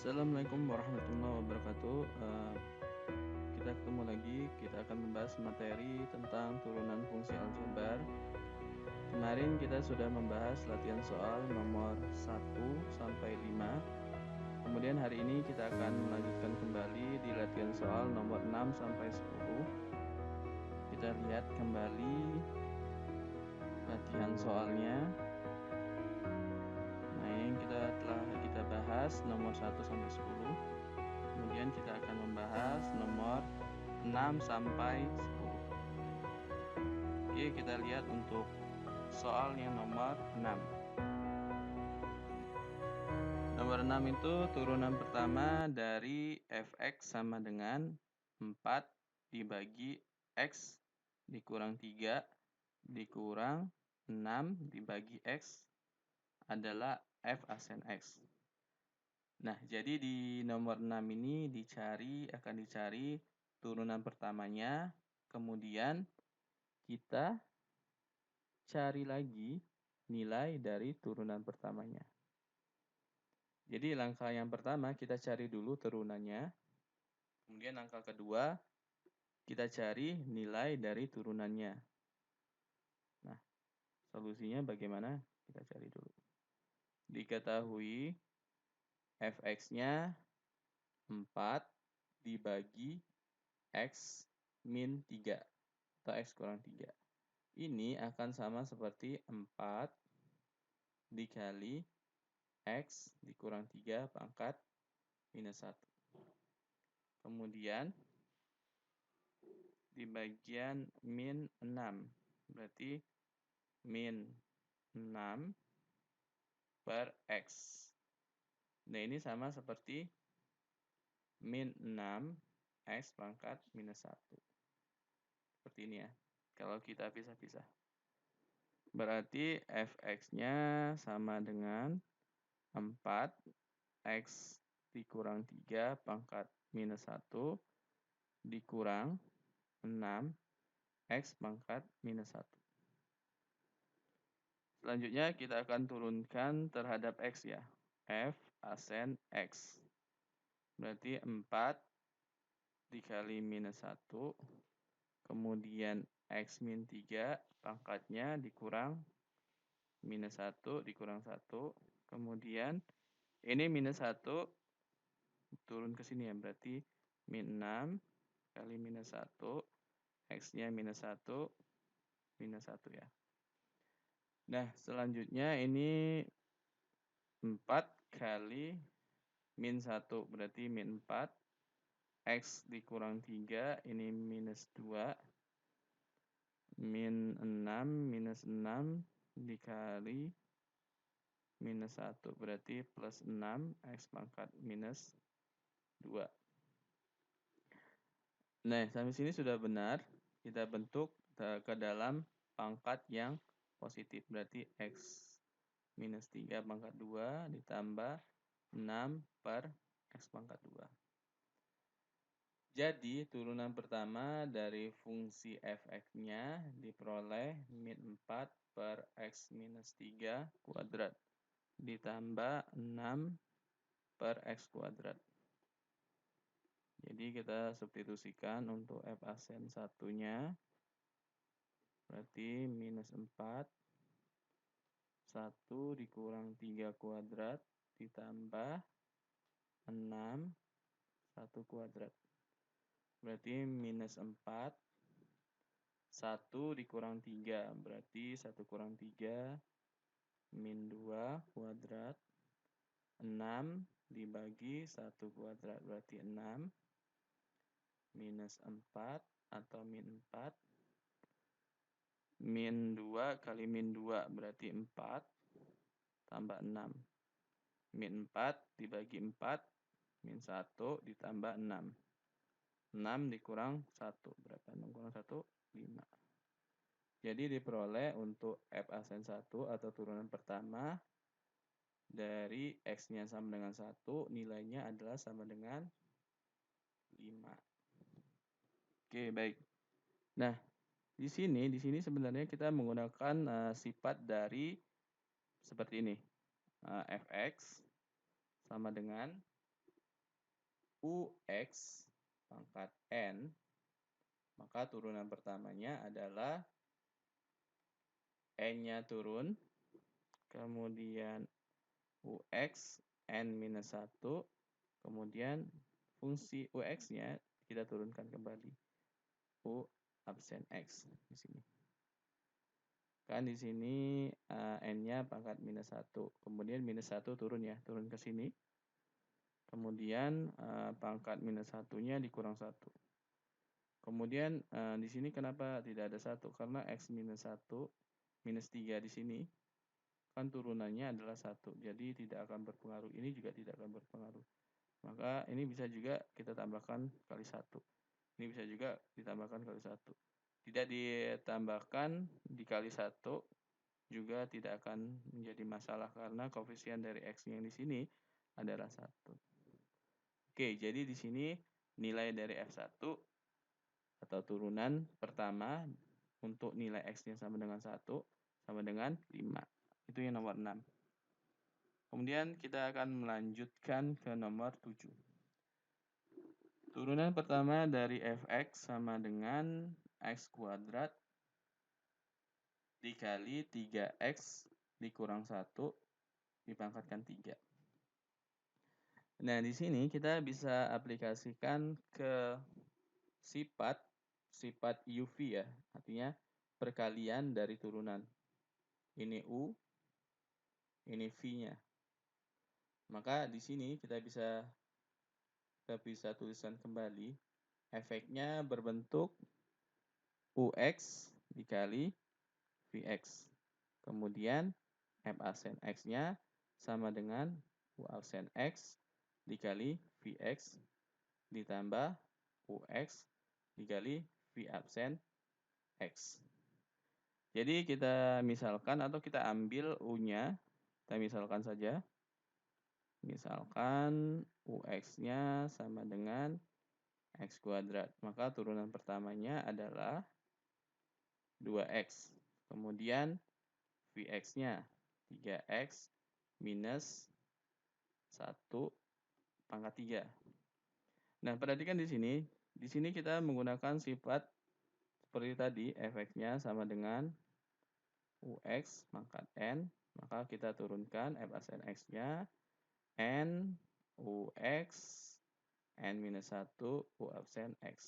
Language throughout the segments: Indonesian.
Assalamualaikum warahmatullahi wabarakatuh. Kita ketemu lagi. Kita akan membahas materi tentang turunan fungsi aljabar. Kemarin kita sudah membahas latihan soal nomor 1 sampai 5. Kemudian hari ini kita akan melanjutkan kembali di latihan soal nomor 6 sampai 10. Kita lihat kembali latihan soalnya. Nah, ini yang telah kita bahas nomor 1 sampai 10. Kemudian kita akan membahas nomor 6 sampai 10. Oke, kita lihat untuk soal yang nomor 6. Nomor 6 itu turunan pertama dari fx sama dengan 4 dibagi x dikurang 3 dikurang 6 dibagi x adalah f asen x. Nah, jadi di nomor 6 ini akan dicari turunan pertamanya, kemudian kita cari lagi nilai dari turunan pertamanya. Jadi langkah yang pertama kita cari dulu turunannya, kemudian langkah kedua kita cari nilai dari turunannya. Nah, solusinya bagaimana? Kita cari dulu. Diketahui fx-nya 4 dibagi x min 3 atau x kurang 3. Ini akan sama seperti 4 dikali x dikurang 3 pangkat minus 1. Kemudian di bagian min 6. Berarti min 6 per x. Nah, ini sama seperti min 6 x pangkat minus 1. Seperti ini ya. Kalau kita pisah-pisah. Berarti fx-nya sama dengan 4 x dikurang 3 pangkat minus 1 dikurang 6 x pangkat minus 1. Selanjutnya kita akan turunkan terhadap x ya. F asen x. Berarti 4 dikali minus 1. Kemudian x min 3 pangkatnya dikurang minus 1 dikurang 1. Kemudian ini minus 1 turun ke sini ya. Berarti min 6 kali minus 1. X-nya minus 1 minus 1 ya. Nah, selanjutnya ini 4 kali min 1, berarti min 4. X dikurang 3, ini minus 2. Min 6, minus 6 dikali minus 1, berarti plus 6, X pangkat minus 2. Nah, sampai sini sudah benar. Kita bentuk ke dalam pangkat yang positif. Berarti X minus 3 pangkat 2 ditambah 6 per X pangkat 2. Jadi, turunan pertama dari fungsi fx-nya diperoleh min 4 per X minus 3 kuadrat ditambah 6 per X kuadrat. Jadi, kita substitusikan untuk f asen 1-nya. Berarti minus 4, 1 dikurang 3 kuadrat ditambah 6, 1 kuadrat. Berarti minus 4, 1 dikurang 3. Berarti 1 kurang 3, min 2 kuadrat. 6 dibagi 1 kuadrat. Berarti 6 minus 4 atau min 4. Min 2 kali min 2 berarti 4 tambah 6. Min 4 dibagi 4, min 1 ditambah 6. 6 dikurang 1, berapa? 6 kurang 1, 5. Jadi diperoleh untuk f asen 1 atau turunan pertama dari x-nya sama dengan 1, nilainya adalah sama dengan 5. Oke, baik. Nah, di sini sebenarnya kita menggunakan sifat dari seperti ini. Fx sama dengan UX pangkat N, maka turunan pertamanya adalah N-nya turun, kemudian UX N-1, kemudian fungsi UX-nya kita turunkan kembali, U absen X di sini. Kan di sini N-nya pangkat -1, kemudian -1 turun ya, turun ke sini. Kemudian pangkat -1-nya dikurang 1. Kemudian di sini kenapa tidak ada 1? Karena X -1, -3 di sini kan turunannya adalah 1. Jadi tidak akan berpengaruh. Ini juga tidak akan berpengaruh. Maka ini bisa juga kita tambahkan kali 1. Ini bisa juga ditambahkan kali 1. Tidak ditambahkan dikali 1 juga tidak akan menjadi masalah karena koefisien dari X-nya yang di sini adalah 1. Oke, jadi di sini nilai dari F1 atau turunan pertama untuk nilai X-nya sama dengan 1 sama dengan 5. Itu yang nomor 6. Kemudian kita akan melanjutkan ke nomor 7. Turunan pertama dari Fx sama dengan X kuadrat dikali 3X dikurang 1 dipangkatkan 3. Nah, di sini kita bisa aplikasikan ke sifat UV ya, artinya perkalian dari turunan. Ini U, ini V-nya. Maka di sini kita bisa tuliskan kembali efeknya berbentuk UX dikali VX. Kemudian F absen X-nya sama dengan U absen X dikali VX ditambah UX dikali V absen X. Jadi kita misalkan atau kita ambil U-nya, kita misalkan saja. Misalkan UX-nya sama dengan X kuadrat. Maka turunan pertamanya adalah 2X. Kemudian VX-nya 3X minus 1 pangkat 3. Nah, perhatikan di sini kita menggunakan sifat seperti tadi, Fx-nya sama dengan UX pangkat N, maka kita turunkan F absen X-nya N UX N-1 U absen X.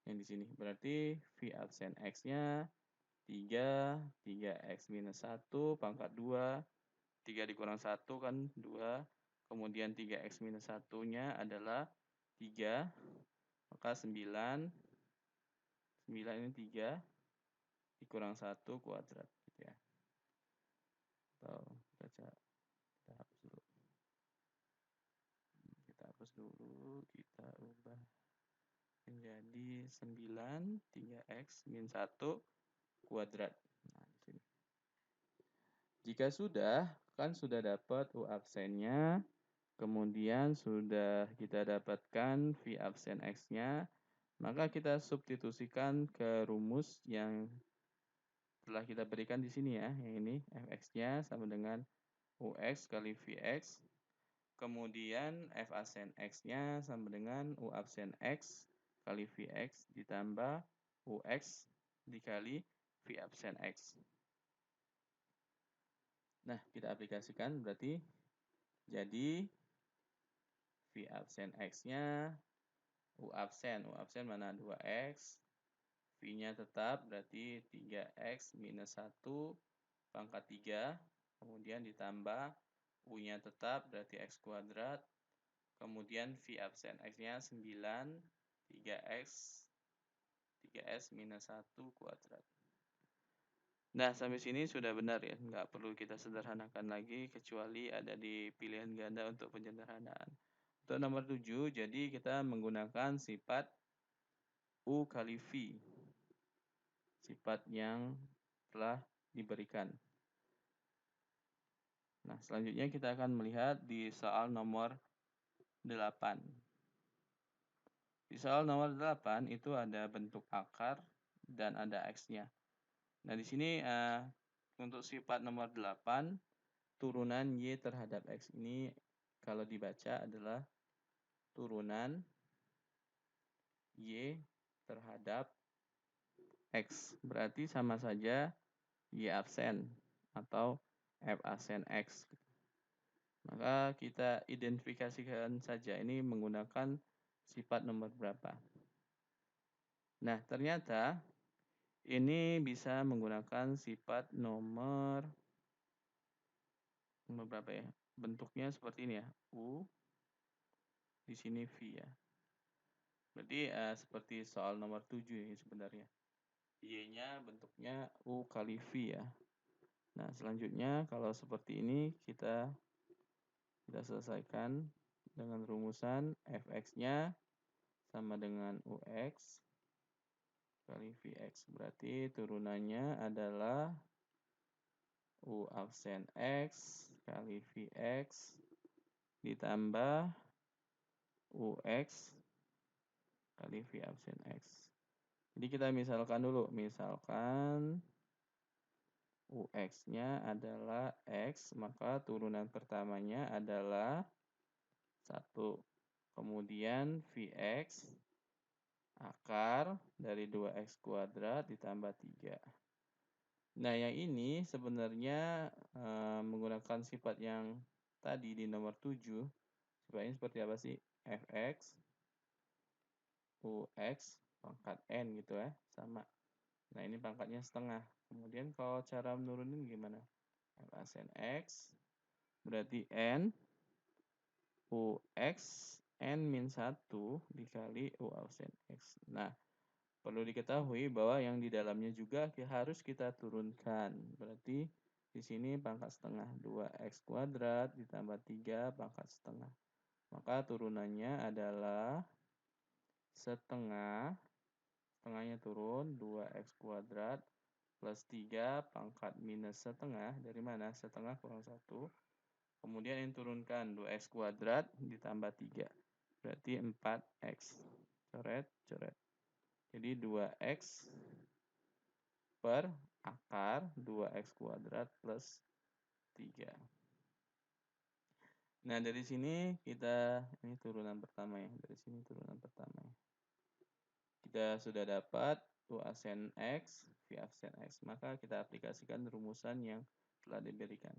Yang di sini berarti V absen X-nya 3, 3X minus 1 pangkat 2, 3 dikurang 1 kan 2, kemudian 3X minus 1-nya adalah 3, maka 9 ini 3 dikurang 1 kuadrat gitu ya. Atau kita hapus dulu. Kita ubah menjadi 9 3X min 1 kuadrat. Nah, di sini. Jika sudah dapat U absennya, kemudian sudah kita dapatkan V absen X-nya, maka kita substitusikan ke rumus yang telah kita berikan di sini ya, yang ini Fx-nya sama dengan UX kali Vx, kemudian F absen X-nya sama dengan U absen X kali Vx ditambah UX dikali V absen X. Nah, kita aplikasikan berarti jadi V absen X-nya U absen mana 2X, V-nya tetap berarti 3X minus 1 pangkat 3, kemudian ditambah U-nya tetap berarti X kuadrat, kemudian V absen X-nya 9, 3X minus 1 kuadrat. Nah, sampai sini sudah benar ya, nggak perlu kita sederhanakan lagi, kecuali ada di pilihan ganda untuk penyederhanaan. Untuk nomor 7, jadi kita menggunakan sifat U kali V, sifat yang telah diberikan. Nah, selanjutnya kita akan melihat di soal nomor 8. Di soal nomor 8 itu ada bentuk akar dan ada X-nya. Nah, di sini untuk sifat nomor 8, turunan Y terhadap X ini kalau dibaca adalah turunan Y terhadap X. Berarti sama saja Y absen atau F absen X. Maka kita identifikasikan saja ini menggunakan sifat nomor berapa. Nah, ternyata ini bisa menggunakan sifat nomor berapa ya? Bentuknya seperti ini ya. U, di sini V ya. Berarti seperti soal nomor 7 ini sebenarnya. Y-nya bentuknya U kali V ya. Nah, selanjutnya kalau seperti ini kita selesaikan dengan rumusan Fx-nya sama dengan Ux kali Vx. Berarti turunannya adalah U absen X kali Vx ditambah Ux kali V absen X. Jadi kita misalkan dulu. Misalkan Ux-nya adalah X, maka turunan pertamanya adalah 1. Kemudian Vx akar dari 2x kuadrat ditambah 3. Nah, yang ini sebenarnya menggunakan sifat yang tadi di nomor 7. Sifatnya seperti apa sih? Fx, Ux, pangkat N gitu ya, sama. Nah, ini pangkatnya setengah. Kemudian kalau cara menurunin gimana? F absen X, berarti N, Ux, N min 1 dikali U absen X. Nah, perlu diketahui bahwa yang di dalamnya juga harus kita turunkan. Berarti di sini pangkat setengah 2x kuadrat ditambah 3 pangkat setengah. Maka turunannya adalah setengah, setengahnya turun 2x kuadrat plus 3 pangkat minus setengah. Dari mana? Setengah kurang 1. Kemudian yang turunkan 2x kuadrat ditambah 3. Berarti 4x. Coret, coret. Jadi 2x per akar 2x kuadrat plus 3. Nah, dari sini kita, ini turunan pertama ya. Dari sini turunan pertama ya. Kita sudah dapat U absen X, V absen X. Maka kita aplikasikan rumusan yang telah diberikan.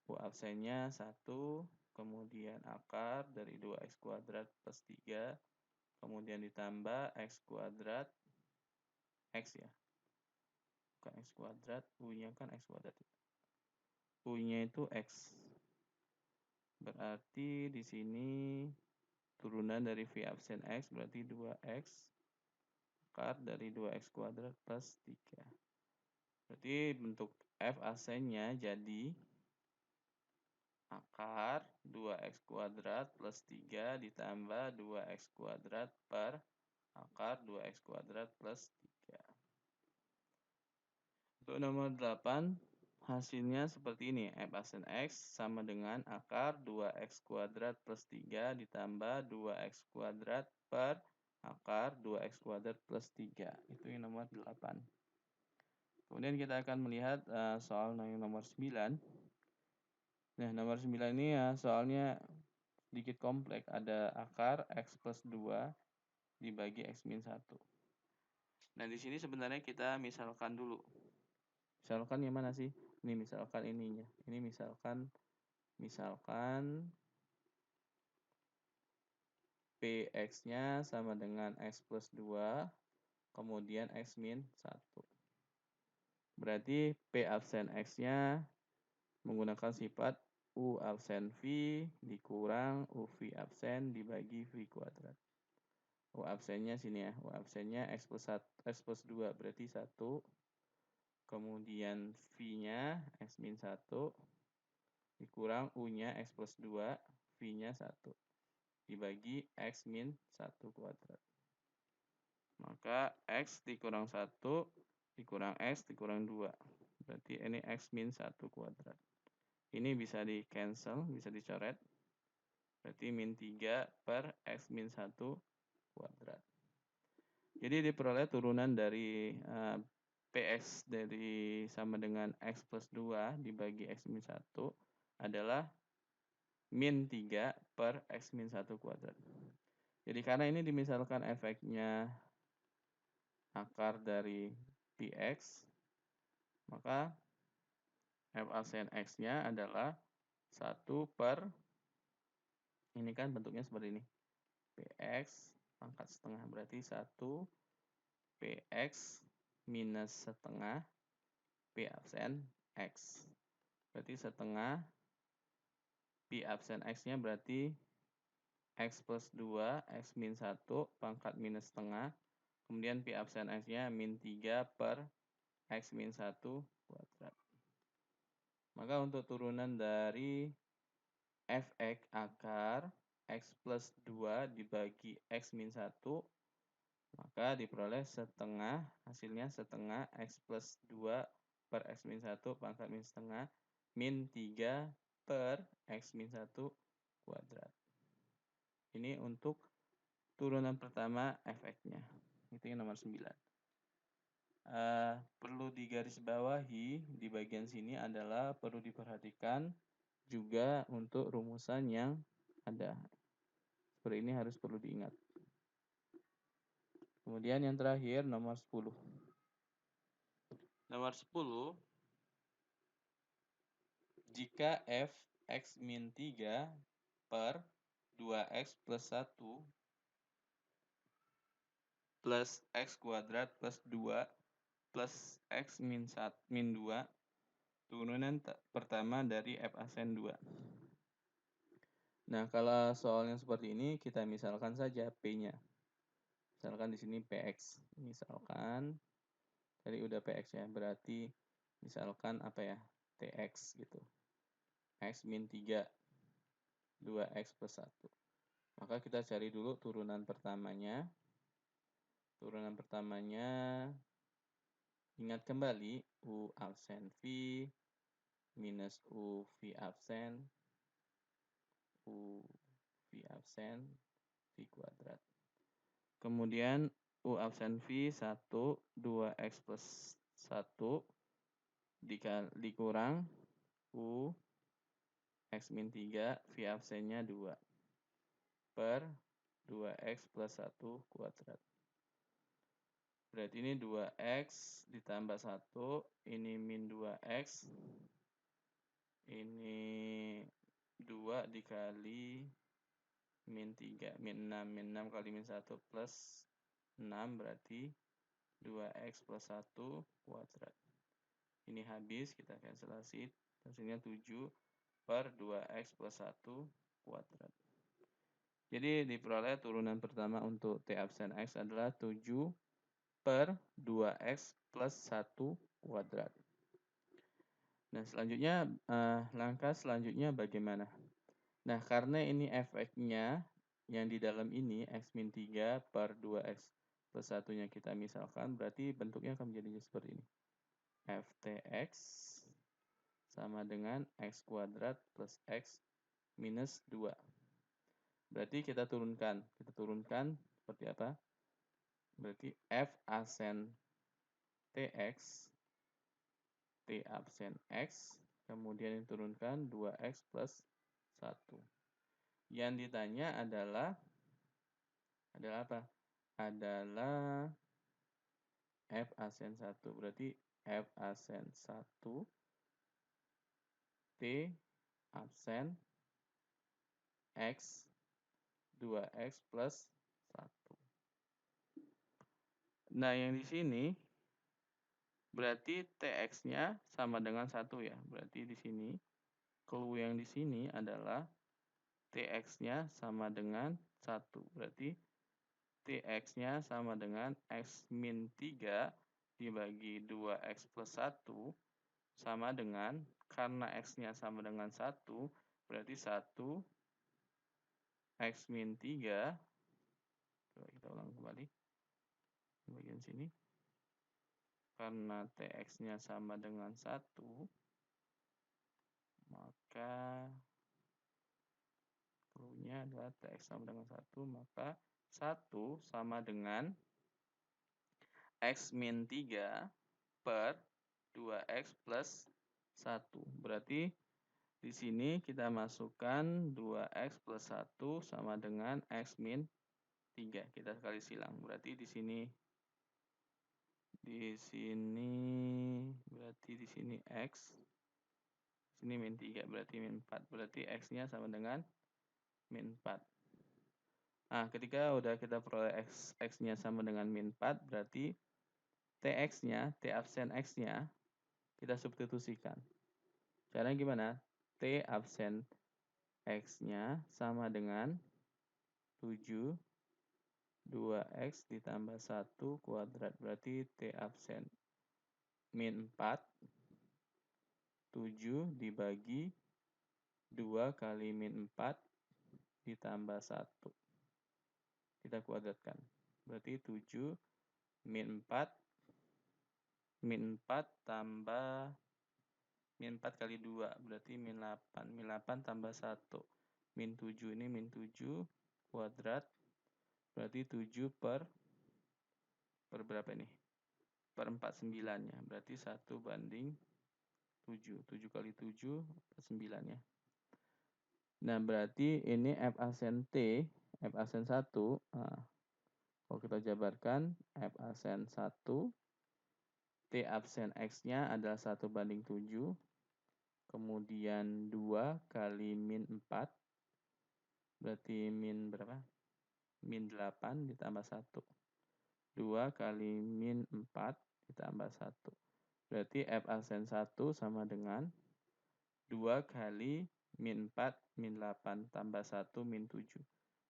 U absennya 1, kemudian akar dari 2x kuadrat plus 3, kemudian ditambah x kuadrat, x ya. Bukan x kuadrat, U-nya kan x kuadrat. U-nya itu x. Berarti di sini turunan dari V absen X berarti 2x akar dari 2x kuadrat plus 3. Berarti bentuk F absennya jadi akar 2x kuadrat plus 3 ditambah 2x kuadrat per akar 2x kuadrat plus 3. Untuk nomor 8, hasilnya seperti ini. F absen X sama dengan akar 2x kuadrat plus 3 ditambah 2x kuadrat per akar 2x kuadrat plus 3. Itu yang nomor 8. Kemudian kita akan melihat soal yang nomor 9. Nah, nomor 9 ini ya soalnya sedikit kompleks. Ada akar X plus 2 dibagi X min 1. Nah, di sini sebenarnya kita misalkan dulu. Misalkan yang mana sih? Ini misalkan ininya. Ini misalkan Px-nya sama dengan X plus 2, kemudian X min 1. Berarti P absen X-nya menggunakan sifat U absen V dikurang UV absen dibagi V kuadrat. U absennya sini ya. U absennya X plus 2 berarti 1. Kemudian V-nya X min 1 dikurang U-nya X plus 2, V-nya 1. Dibagi X min 1 kuadrat. Maka X dikurang 1 dikurang X dikurang 2. Berarti ini X min 1 kuadrat. Ini bisa di cancel, bisa dicoret. Berarti min 3 per X min 1 kuadrat. Jadi diperoleh turunan dari Px dari sama dengan X plus 2 dibagi X min 1 adalah min 3 per X min 1 kuadrat. Jadi karena ini dimisalkan efeknya akar dari Px, maka F absen X-nya adalah 1 per, ini kan bentuknya seperti ini, Px pangkat setengah, berarti 1 Px minus setengah P absen X. Berarti setengah P absen X-nya berarti X plus 2, X min 1, pangkat minus setengah. Kemudian P absen X-nya min 3 per X min 1 kuadrat. Maka untuk turunan dari Fx akar X plus 2 dibagi X min 1, maka diperoleh setengah, hasilnya setengah X plus 2 per X min 1 pangkat min setengah min 3 per X min 1 kuadrat. Ini untuk turunan pertama Fx-nya. Itu yang nomor 9. Perlu digarisbawahi di bagian sini adalah perlu diperhatikan juga untuk rumusan yang ada. Seperti ini harus perlu diingat. Kemudian yang terakhir nomor 10. Nomor 10, jika f x min 3 per 2x plus 1 plus x kuadrat plus 2 plus x min 2 turunan pertama dari f absen 2. Nah, kalau soalnya seperti ini kita misalkan saja P-nya. Misalkan di sini Px. Misalkan tadi udah Px ya, berarti misalkan apa ya? Tx gitu. X min 3 2x plus 1. Maka kita cari dulu turunan pertamanya. Turunan pertamanya ingat kembali U absen V minus U V absen U V absen V kuadrat. Kemudian U absen V 1, 2x plus 1 dikurang U X min 3, V absennya 2 per 2x plus 1 kuadrat. Berarti ini 2x ditambah 1, ini min 2x, ini 2 dikali min 3, min 6, min 6 kali min 1 plus 6 berarti 2x plus 1 kuadrat. Ini habis, kita cancelasi, hasilnya 7 per 2x plus 1 kuadrat. Jadi diperoleh turunan pertama untuk T absen X adalah 7 per 2x plus 1 kuadrat. Nah, selanjutnya langkah selanjutnya bagaimana? Nah, karena ini efeknya yang di dalam ini X min 3 per 2x plus 1-nya kita misalkan, berarti bentuknya akan menjadi seperti ini. Ftx sama dengan x kuadrat plus x minus 2. Berarti kita turunkan. Kita turunkan seperti apa? Berarti f absen tx, t absen x, kemudian diturunkan 2x plus 1. Yang ditanya adalah apa? Adalah f absen 1. Berarti f absen 1 t absen x 2x plus 1. Nah, yang di sini berarti Tx-nya sama dengan 1 ya. Berarti di sini clue yang di sini adalah Tx-nya sama dengan 1. Berarti Tx-nya sama dengan x min 3 dibagi 2x plus 1 sama dengan, karena x-nya sama dengan 1, berarti 1 x min 3, coba kita ulang kembali di bagian sini, karena Tx-nya sama dengan 1, maka clue-nya adalah Tx sama dengan 1, maka 1 sama dengan x min 3 per 2x plus 1. Berarti Di sini kita masukkan 2x plus 1 sama dengan x min 3. Kita kali silang. Berarti di sini berarti di sini x, di sini min 3 berarti min 4. Berarti x-nya sama dengan min 4. Nah, ketika udah kita peroleh x-nya sama dengan min 4, berarti tx-nya, t absen x-nya kita substitusikan. Caranya gimana? T absen x-nya sama dengan 7 2x ditambah 1 kuadrat. Berarti T absen min 4, 7 dibagi 2 kali min 4 ditambah 1. Kita kuadratkan. Berarti 7 min 4 tambah min 4 kali 2 berarti min 8. Min 8 tambah 1. Min 7 ini min 7 kuadrat berarti 7 per berapa ini? Per 49-nya. Berarti 1 banding 7. 7 kali 7 per 9 ya. Nah, berarti ini F absen T, F absen 1. Nah, kalau kita jabarkan F absen 1, T absen X-nya adalah 1 banding 7. Kemudian 2 kali min 4. Berarti min berapa? Min 8 ditambah 1. 2 kali min 4 ditambah 1. Berarti F absen 1 sama dengan 2 kali min 4 min 8 tambah 1 min 7.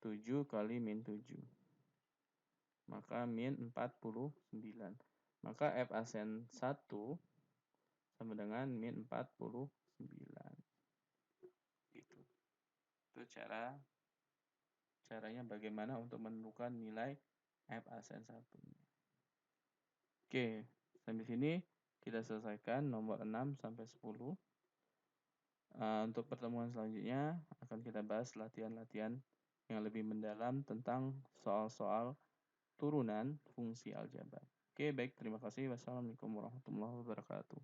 7 kali min 7. Maka min 49. Maka F absen 1 sama dengan min 49. Gitu. Itu caranya bagaimana untuk menentukan nilai F absen 1. Oke, sampai sini kita selesaikan nomor 6 sampai 10. Untuk pertemuan selanjutnya akan kita bahas latihan-latihan yang lebih mendalam tentang soal-soal turunan fungsi aljabar. Oke, baik. Terima kasih. Wassalamualaikum warahmatullahi wabarakatuh.